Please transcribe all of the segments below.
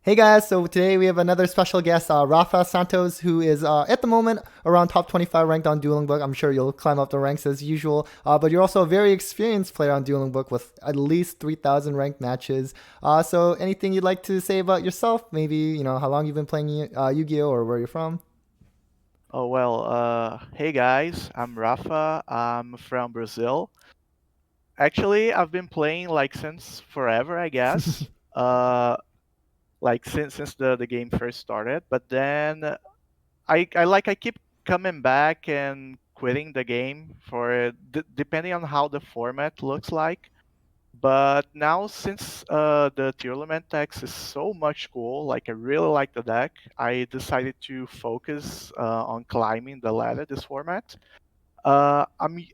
Hey guys, so today we have another special guest, Rafa Santos, who is at the moment around top 25 ranked on Dueling Book. I'm sure you'll climb up the ranks as usual, but you're also a very experienced player on Dueling Book with at least 3,000 ranked matches. So anything you'd like to say about yourself? Maybe, how long you've been playing Yu-Gi-Oh or where you're from? Hey guys, I'm Rafa. I'm from Brazil. Actually, I've been playing like since forever, I guess. Uh, like since the game first started. But then I keep coming back and quitting the game for depending on how the format looks like. But now since the Tearlaments text is so much cool, like I really like the deck, I decided to focus on climbing the ladder this format. I'm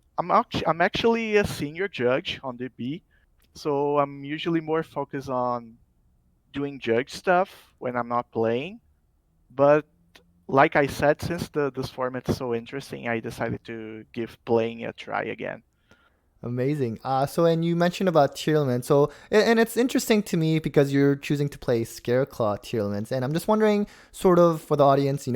actually a senior judge on the B, so I'm usually more focused on doing judge stuff when I'm not playing. But like I said, since this format is so interesting, I decided to give playing a try again. Amazing. And you mentioned about Tearlaments. And it's interesting to me because you're choosing to play Scareclaw Tearlaments. And I'm just wondering, sort of for the audience,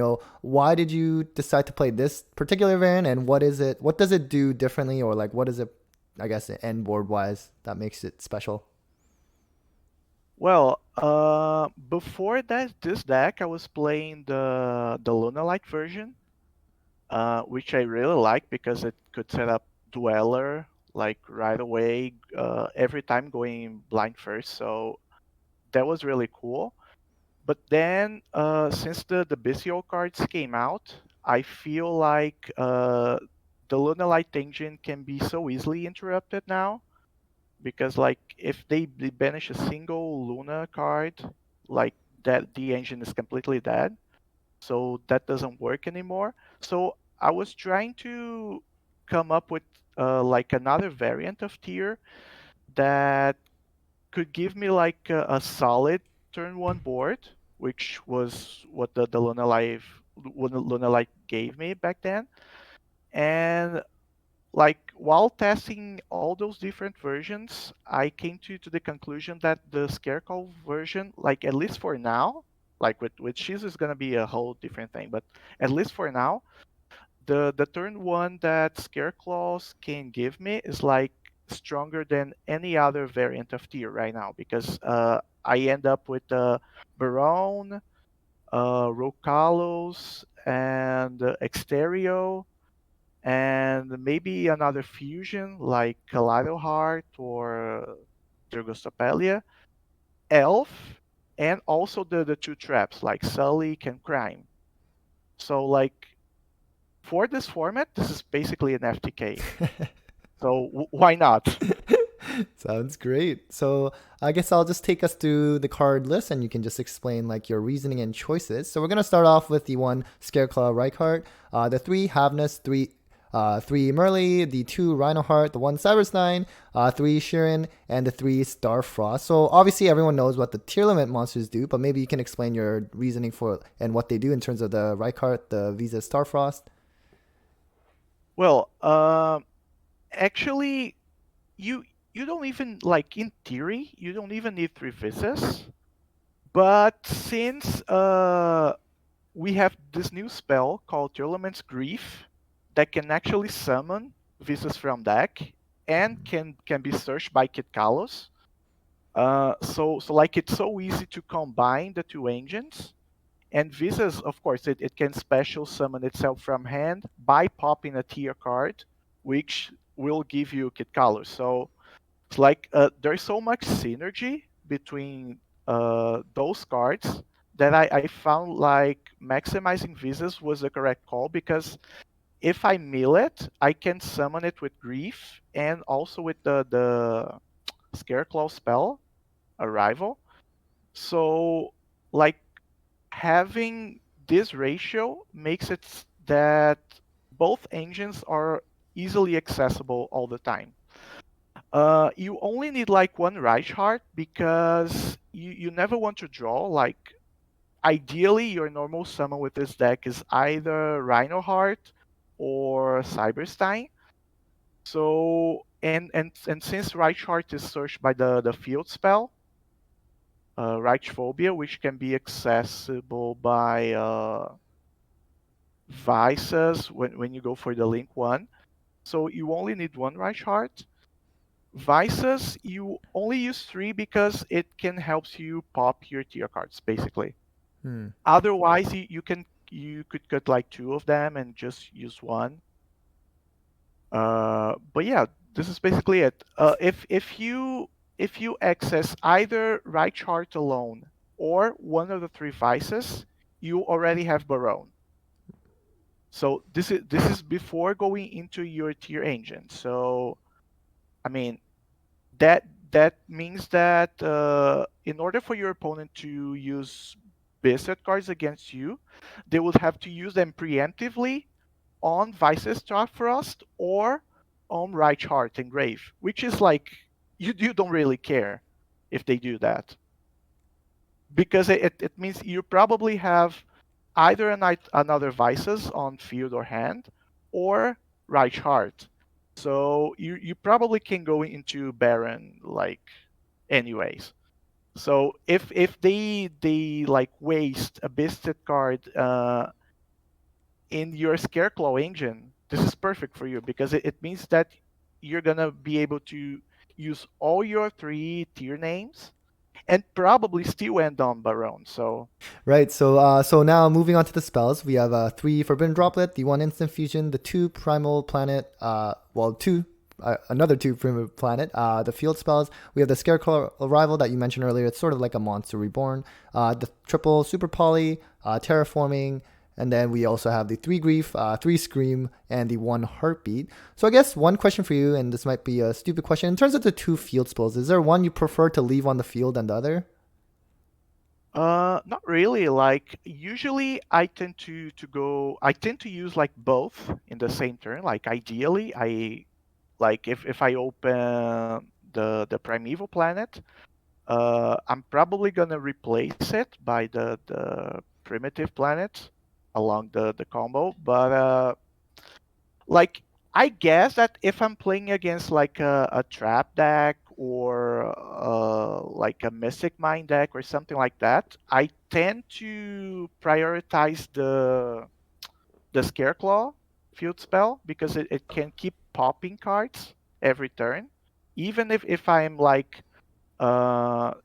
why did you decide to play this particular variant and what is it, what does it do differently or like what is it, I guess, end board wise that makes it special? Before this deck, I was playing the Lunalight version, which I really like because it could set up Dweller like right away, every time going blind first. So that was really cool. But then, since the BCO cards came out, I feel like the Lunalight engine can be so easily interrupted now because, like, if they banish a single Luna card, like that, the engine is completely dead. So that doesn't work anymore. So I was trying to come up with like another variant of tier that could give me like a solid turn one board, which was what the Luna Light gave me back then. And like while testing all those different versions, I came to the conclusion that the Scarecrow version, like at least for now, like with Shizu is gonna be a whole different thing, but at least for now, the turn one that Scareclaws can give me is like stronger than any other variant of tier right now because I end up with Baron, Rocalos, and Exterio, and maybe another fusion like Kaleido Heart or Dragostropelia, Elf, and also the two traps like Sully and Crime. So like for this format, this is basically an FTK. So why not? Sounds great. So I guess I'll just take us through the card list and you can just explain like your reasoning and choices. So we're gonna start off with the one Scareclaw Reichardt, the three Havnus, three Merly, the two Rhinoheart, the one Cyberstein, three Sheeran, and the three Starfrost. So obviously everyone knows what the Tearlament monsters do, but maybe you can explain your reasoning for and what they do in terms of the Reichardt, the Visa Starfrost. Well, actually, you you don't even like in theory you don't even need three visas. But since we have this new spell called Tearlaments Grief that can actually summon visas from deck and can be searched by Kit Kalos. So like it's so easy to combine the two engines. And Visas, of course, it can special summon itself from hand by popping a tier card, which will give you Kit Kalos. So it's like there's so much synergy between those cards that I found like maximizing Visas was the correct call because if I mill it, I can summon it with Grief and also with the Scareclaw spell, Arrival. So, like, having this ratio makes it that both engines are easily accessible all the time. You only need like one Reichardt because you never want to draw. Like, ideally, your normal summon with this deck is either Rhinoheart or Cyberstein. So, and since Reichardt is searched by the field spell, Phobia, which can be accessible by vices when you go for the link one. So you only need one Reich Heart. Vices, you only use three because it can help you pop your tier cards, basically. Hmm. Otherwise, you could cut like two of them and just use one. But yeah, this is basically it. If you access either right chart alone or one of the three vices, you already have Barone. So this is before going into your tier engine. So I mean that that means that in order for your opponent to use Bisset cards against you, they would have to use them preemptively on Vice's Frost or on Right Heart and Grave, which is like you don't really care if they do that because it means you probably have either another Vices on field or hand or Right Heart. So you probably can go into Baron like anyways. So if they like waste a Bisted card in your Scareclaw engine, this is perfect for you because it means that you're gonna be able to use all your three tier names and probably still end on Baron. So Right. So now moving on to the spells, we have three Forbidden Droplet, the one Instant Fusion, the two Primal Planet, two. Another two Primal Planet, the field spells. We have the Scarecrow Arrival that you mentioned earlier. It's sort of like a monster reborn. The triple Super Poly, Terraforming, and then we also have the three Grief, three Scream, and the one Heartbeat. So I guess one question for you, and this might be a stupid question. In terms of the two field spells, is there one you prefer to leave on the field than the other? not really. Like usually I tend to use like both in the same turn. Like ideally I like if I open the Primeval Planet, I'm probably gonna replace it by the primitive planet along the combo. But like I guess that if I'm playing against like a trap deck or like a Mystic Mind deck or something like that, I tend to prioritize the Scareclaw field spell because it can keep popping cards every turn. Even if I'm like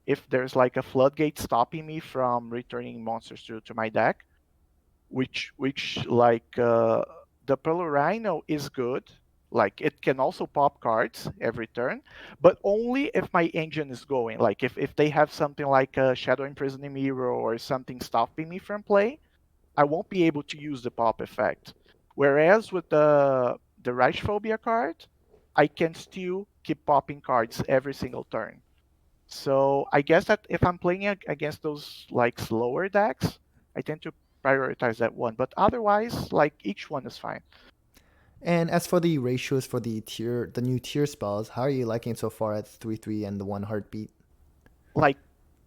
if there's like a floodgate stopping me from returning monsters to my deck, which like the Pearl Rhino is good. Like it can also pop cards every turn, but only if my engine is going. Like if they have something like a Shadow Imprisoning Mirror or something stopping me from play, I won't be able to use the pop effect. Whereas with the Reichphobia card, I can still keep popping cards every single turn. So I guess that if I'm playing against those like slower decks, I tend to prioritize that one. But otherwise, like each one is fine. And as for the ratios for the new tier spells, how are you liking so far at 3/3 and the one heartbeat? Like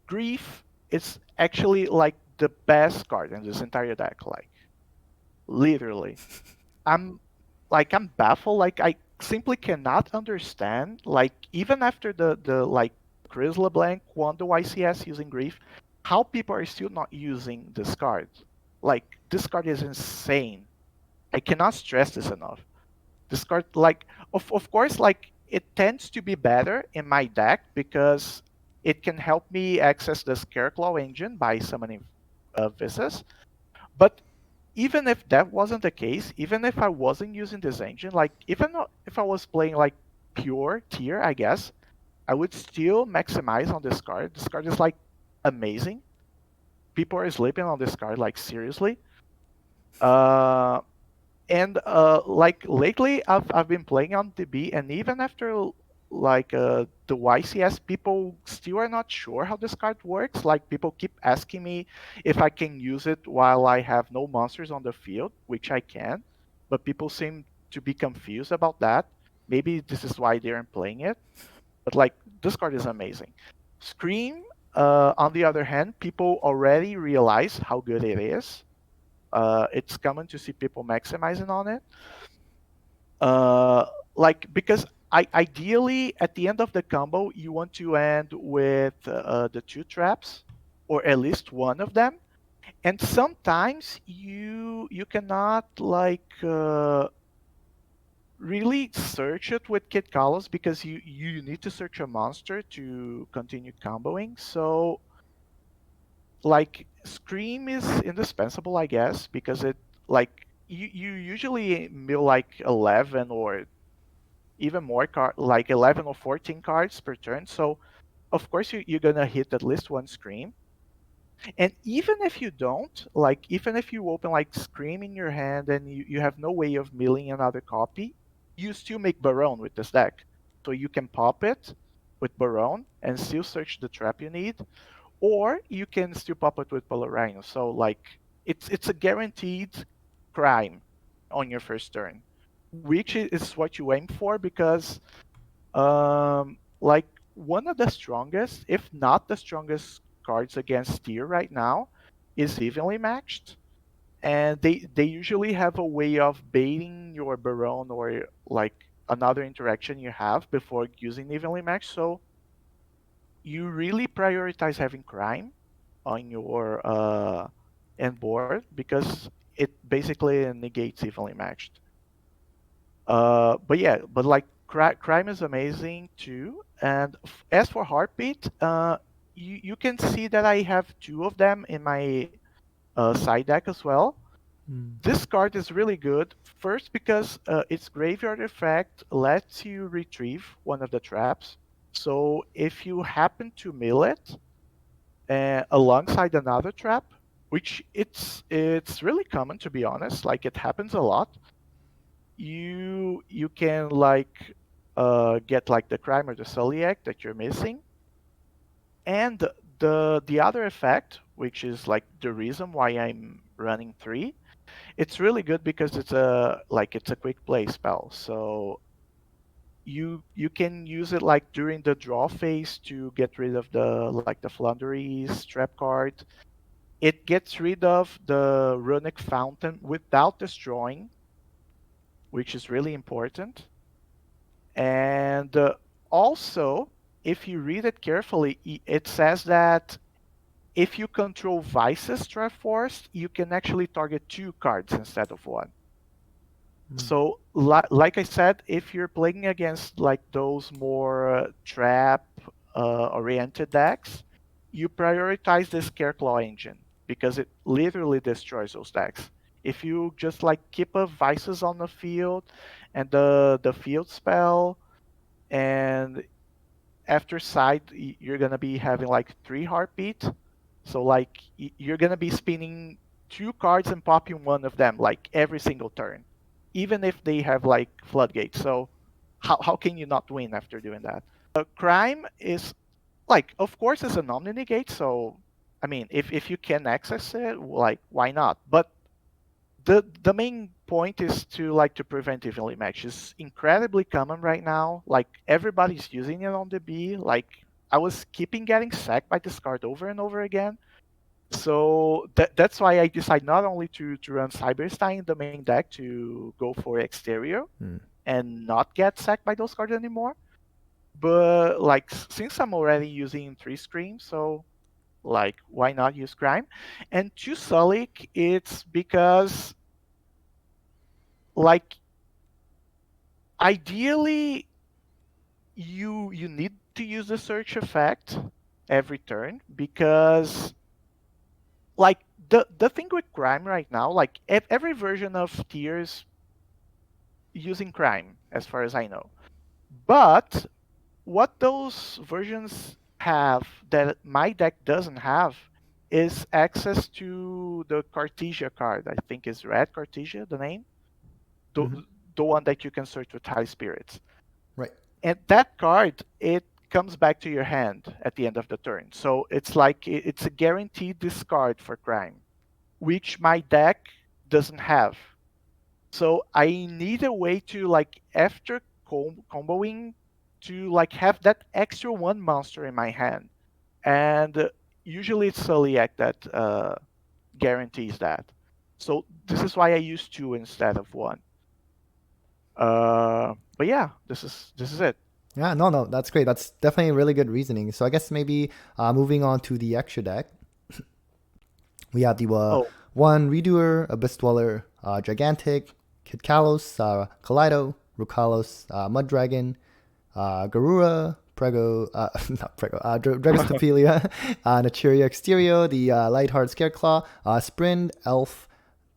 Grief is actually like the best card in this entire deck. Like literally, I'm I'm baffled. Like I simply cannot understand. Like even after the like Chris LeBlanc won the YCS using Grief, how people are still not using this card. Like this card is insane. I cannot stress this enough. This card, like, of course, like it tends to be better in my deck because it can help me access the Scareclaw engine by summoning Visas. But even if that wasn't the case, even if I wasn't using this engine, like even if I was playing like pure tier, I guess I would still maximize on this card. This card is like amazing. People are sleeping on this card, like seriously. Uh, and like lately I've been playing on DB, and even after like the YCS, people still are not sure how this card works. Like people keep asking me if I can use it while I have no monsters on the field, which I can, but people seem to be confused about that. Maybe this is why they aren't playing it, but like this card is amazing. Scream, on the other hand, people already realize how good it is. It's common to see people maximizing on it. Uh, like because ideally at the end of the combo you want to end with the two traps. or at least one of them. And sometimes you cannot really search it with Kid Kalos because you need to search a monster to continue comboing. So like Scream is indispensable, I guess, because it like you usually mill like 11 or even more like 11 or 14 cards per turn. So of course you're gonna hit at least one Scream. And even if you don't, like even if you open like Scream in your hand and you have no way of milling another copy, you still make Barone with this deck. So you can pop it with Barone and still search the trap you need, or you can still pop it with Polarino. So like it's a guaranteed crime on your first turn, which is what you aim for because like one of the strongest, if not the strongest cards against tier right now is evenly matched. And they usually have a way of baiting your Baron or like another interaction you have before using evenly matched. So you really prioritize having crime on your end board because it basically negates evenly matched. But yeah, but like crime is amazing too. And as for heartbeat, you can see that I have two of them in my side deck as well. Mm. This card is really good. First, because its graveyard effect lets you retrieve one of the traps. So if you happen to mill it alongside another trap, which it's really common to be honest, like it happens a lot, you can like get like the crime or the celiac that you're missing, and the other effect, which is like the reason why I'm running three. It's really good because it's a quick play spell. So you can use it like during the draw phase to get rid of the Flundery's trap card. It gets rid of the runic fountain without destroying, which is really important. And also, if you read it carefully, it says that if you control Vice's Triforce, you can actually target two cards instead of one. Mm. So, like I said, if you're playing against like those more trap oriented decks, you prioritize the Scareclaw engine because it literally destroys those decks. If you just like keep a Vices on the field and the field spell, and after side you're gonna be having like three heartbeat. So like you're gonna be spinning two cards and popping one of them like every single turn, even if they have like floodgates. So how can you not win after doing that? Crime is like, of course, it's a non-negate. So I mean, if you can access it, like why not? But the main point is to prevent evenly match. It's incredibly common right now. Like everybody's using it on the B. Like I was keeping getting sacked by this card over and over again. So that's why I decided not only to run Cyberstein in the main deck to go for exterior Mm. and not get sacked by those cards anymore. But like since I'm already using three screens, so like why not use crime? And two Sulik, it's because like ideally you need to use the search effect every turn because like the thing with crime right now, like every version of tiers using crime as far as I know. But what those versions have that my deck doesn't have is access to the Cartesia card. I think is Red Cartesia the name, the, Hmm. the one that you can search with high spirits. Right. And that card, it comes back to your hand at the end of the turn. So it's like it's a guaranteed discard for crime, which my deck doesn't have. So I need a way to like after comboing to like have that extra one monster in my hand. And usually it's Celiac that guarantees that. So this is why I use two instead of one. But yeah, this is it. Yeah, no, no, that's great. That's definitely really good reasoning. So I guess maybe moving on to the extra deck. We have the Oh, one Redoer, Abyss Dweller, Gigantic, Kid Kalos, Kaleido, Rukalos, Mud Dragon, Garura, Prego, not Prego, Dragostopelia, Naturia Exterio, the Lightheart Scareclaw, Sprint, Elf,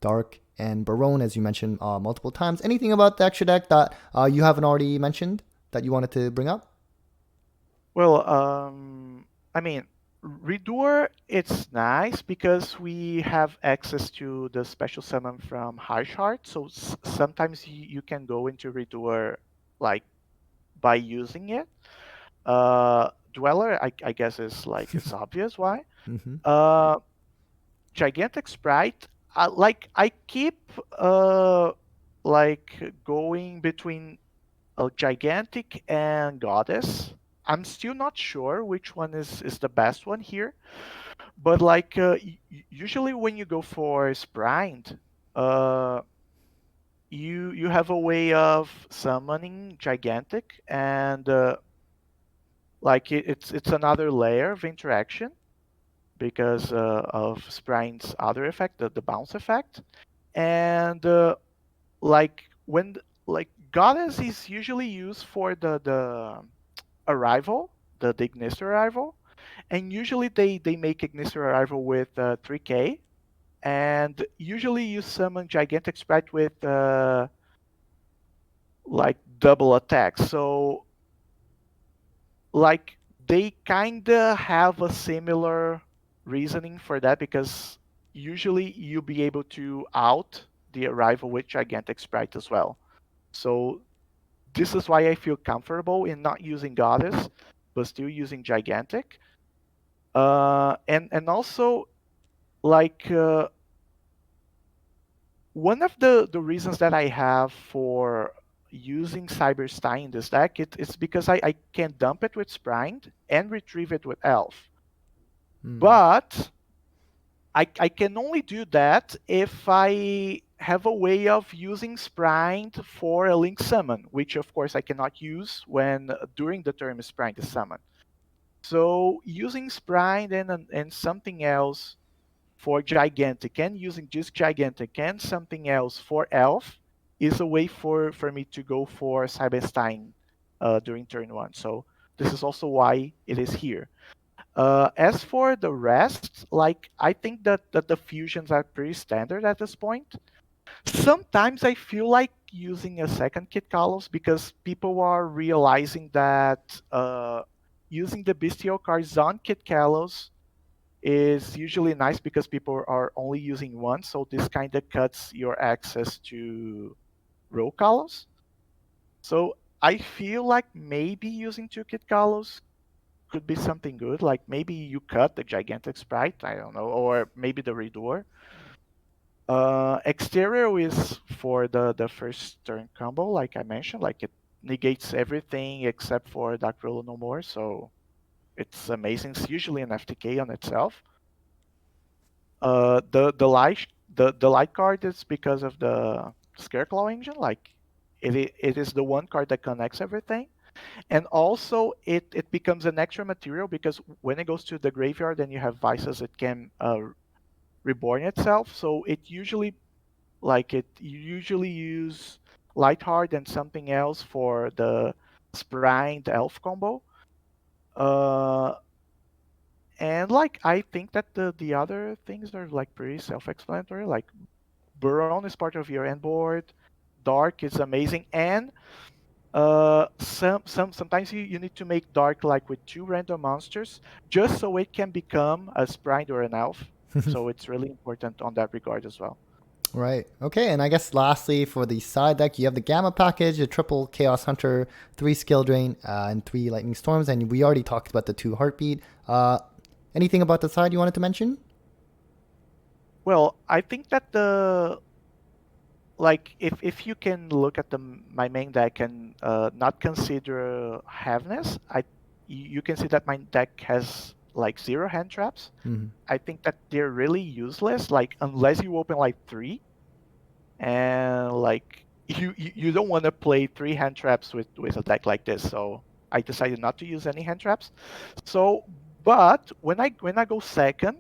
Dark, and Barone, as you mentioned multiple times. Anything about the extra deck that you haven't already mentioned that you wanted to bring up? well, I mean, Redoer, it's nice because we have access to the special summon from Harsh Heart. So sometimes you can go into Redoer like by using it. Dweller, I guess is like it's obvious why. Mm-hmm. Uh, Gigantic Sprite, like I keep like going between a Gigantic and Goddess. I'm still not sure which one is the best one here, but like usually when you go for Sprite, uh, you have a way of summoning Gigantic, and like it's another layer of interaction because of Sprine's other effect, the bounce effect, and like when like Goddess is usually used for the arrival, the Ignister arrival, and usually they make Ignister arrival with 3K, and usually you summon Gigantic Sprite with like double attack. So like they kinda have a similar reasoning for that because usually you'll be able to out the arrival with Gigantic Sprite as well. So this is why I feel comfortable in not using Goddess, but still using Gigantic. And also like one of the reasons that I have for using Cyberstein in this deck it's because I can dump it with Sprite and retrieve it with Elf. Mm. But I can only do that if I have a way of using Sprite for a Link Summon, which of course I cannot use when during the turn Sprite is summoned. So using Sprite and something else for Gigantic and using just Gigantic and something else for Elf is a way for me to go for Cyberstein during turn one. So this is also why it is here. As for the rest, like I think that the fusions are pretty standard at this point. Sometimes I feel like using a second Kit Kalos because people are realizing that using the bestial cards on Kit Kalos is usually nice because people are only using one, so this kind of cuts your access to row Kalos. So I feel like maybe using two Kit Kalos could be something good. Like maybe you cut the gigantic sprite, I don't know, or maybe the redoor. Exterior is for the first turn combo, like I mentioned, like it negates everything except for Dark Ruler no more, so it's amazing. It's usually an FTK on itself. The light card is because of the Scareclaw engine, like it is the one card that connects everything. And also, it becomes an extra material because when it goes to the graveyard and you have vices, it can reborn itself. So it usually, like it, you usually use Lightheart and something else for the Sprite Elf combo. Uh, and like I think that the other things are like pretty self-explanatory. Like Baron is part of your end board. Dark is amazing, and sometimes you need to make dark like with two random monsters just so it can become a sprite or an elf. So it's really important on that regard as well. Right. Okay. And I guess lastly, for the side deck, you have the Gamma package, a triple Chaos Hunter, three Skill Drain, and three Lightning Storms. And we already talked about the two Heartbeat. Anything about the side you wanted to mention? Well, I think that the like if you can look at the my main deck and not consider heaviness, you can see that my deck has like zero hand traps. Mm-hmm. I think that they're really useless. Like unless you open like three, and like you don't want to play three hand traps with a deck like this. So I decided not to use any hand traps. So, but when I go second,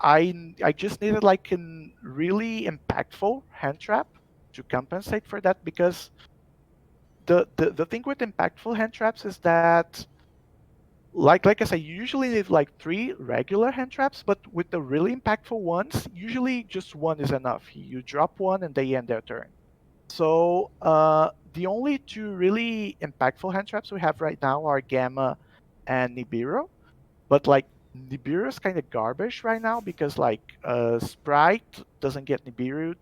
I just needed like a really impactful hand trap to compensate for that, because the thing with impactful hand traps is that, like I said, you usually need like three regular hand traps, but with the really impactful ones, usually just one is enough. You drop one and they end their turn. So the only two really impactful hand traps we have right now are Gamma and Nibiru. But like Nibiru is kind of garbage right now because like Sprite doesn't get Nibiru,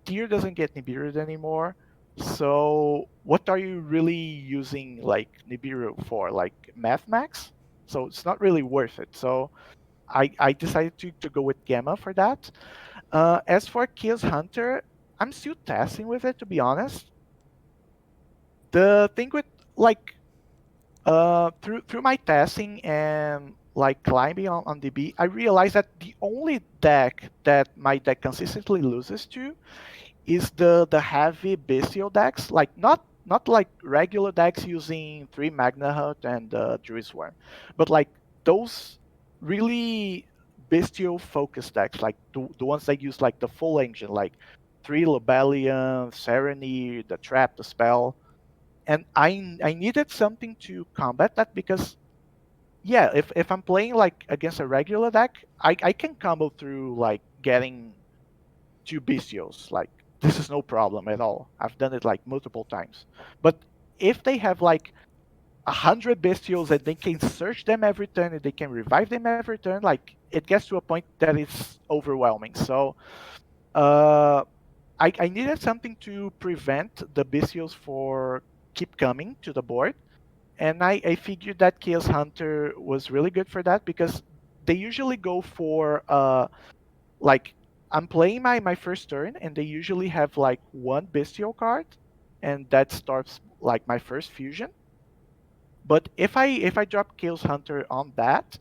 Tier doesn't get Nibiru anymore. So what are you really using like Nibiru for? Like Math Max? So it's not really worth it. So I decided to go with Gamma for that. As for Chaos Hunter, I'm still testing with it, to be honest. The thing with like through my testing and like climbing on DB, I realized that the only deck that my deck consistently loses to is the heavy bestial decks, like not like regular decks using three Magna Hut and Druid Swarm, but like those really bestial focus decks, like the ones that use like the full engine, like three Lobelium, Serenity, the Trap, the Spell. And I needed something to combat that, because yeah, if I'm playing like against a regular deck, I can combo through like getting two bestials. Like this is no problem at all. I've done it like multiple times. But if they have like 100 bestials and they can search them every turn and they can revive them every turn, like it gets to a point that it's overwhelming. So uh, I needed something to prevent the bestials for keep coming to the board, and I figured that Chaos Hunter was really good for that, because they usually go for like I'm playing my first turn and they usually have like one bestial card, and that starts like my first fusion. But if I drop Chaos Hunter on that,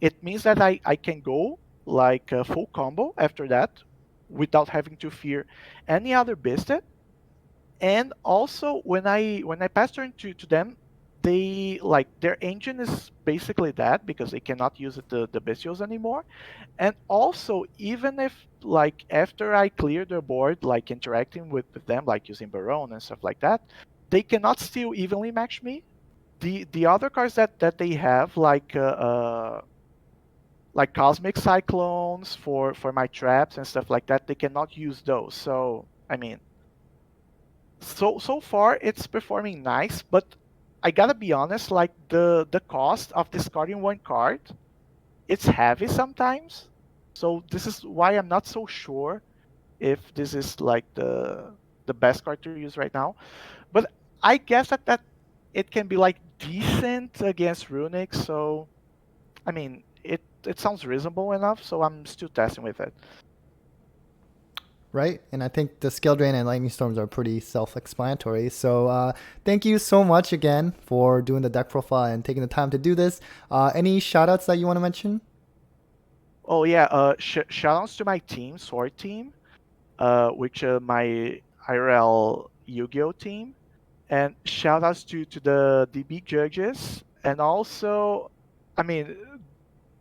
it means that I can go like a full combo after that without having to fear any other beast. And also when I pass turn to them, they like their engine is basically that, because they cannot use the bestials anymore. And also, even if like after I clear their board, like interacting with them, like using Baron and stuff like that, they cannot still evenly match me. The other cards that they have, like Cosmic Cyclones for my traps and stuff like that, they cannot use those. So I mean, so far it's performing nice, but I gotta be honest, like the cost of discarding one card, it's heavy sometimes. So this is why I'm not so sure if this is like the best card to use right now. But I guess that it can be like decent against Runic. So I mean, it sounds reasonable enough. So I'm still testing with it. Right? And I think the skill drain and lightning storms are pretty self-explanatory. So thank you so much again for doing the deck profile and taking the time to do this. Any shout outs that you want to mention? Oh yeah, shoutouts to my team, Sword Team, which my IRL Yu-Gi-Oh team, and shoutouts to the DB judges, and also, I mean,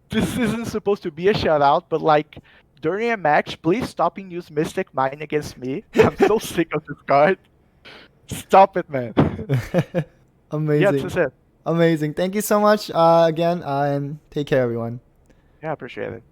this isn't supposed to be a shout out, but like during a match, please stop and use Mystic Mine against me. I'm so sick of this card. Stop it, man. Yeah, Amazing. that's it. Amazing. Thank you so much again, and take care, everyone. Yeah, I appreciate it.